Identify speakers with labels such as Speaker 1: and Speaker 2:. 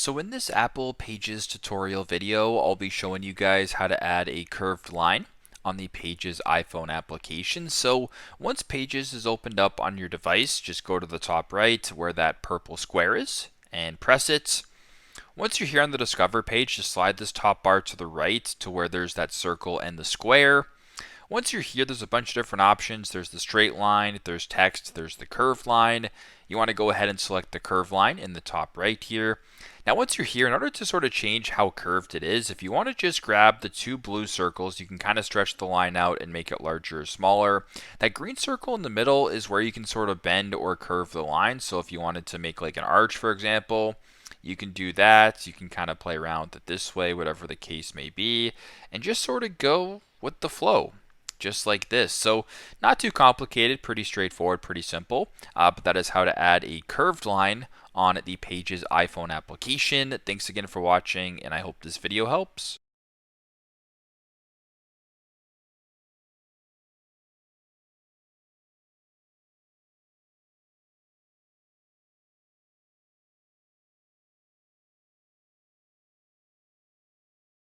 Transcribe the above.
Speaker 1: So in this Apple Pages tutorial video, I'll be showing you guys how to add a curved line on the Pages iPhone application. So once Pages is opened up on your device, just go to the top right where that purple square is and press it. Once you're here on the Discover page, just slide this top bar to the right to where there's that circle and the square. Once you're here, there's a bunch of different options. There's the straight line, there's text, there's the curved line. You want to go ahead and select the curved line in the top right here. Now once you're here, in order to sort of change how curved it is, if you want to just grab the two blue circles, you can kind of stretch the line out and make it larger or smaller. That green circle in the middle is where you can sort of bend or curve the line. So if you wanted to make like an arch, for example, you can do that. You can kind of play around with it this way, whatever the case may be, and just sort of go with the flow just like this. So not too complicated, pretty straightforward, pretty simple, but that is how to add a curved line on the Pages iPhone application. Thanks again for watching, and I hope this video helps.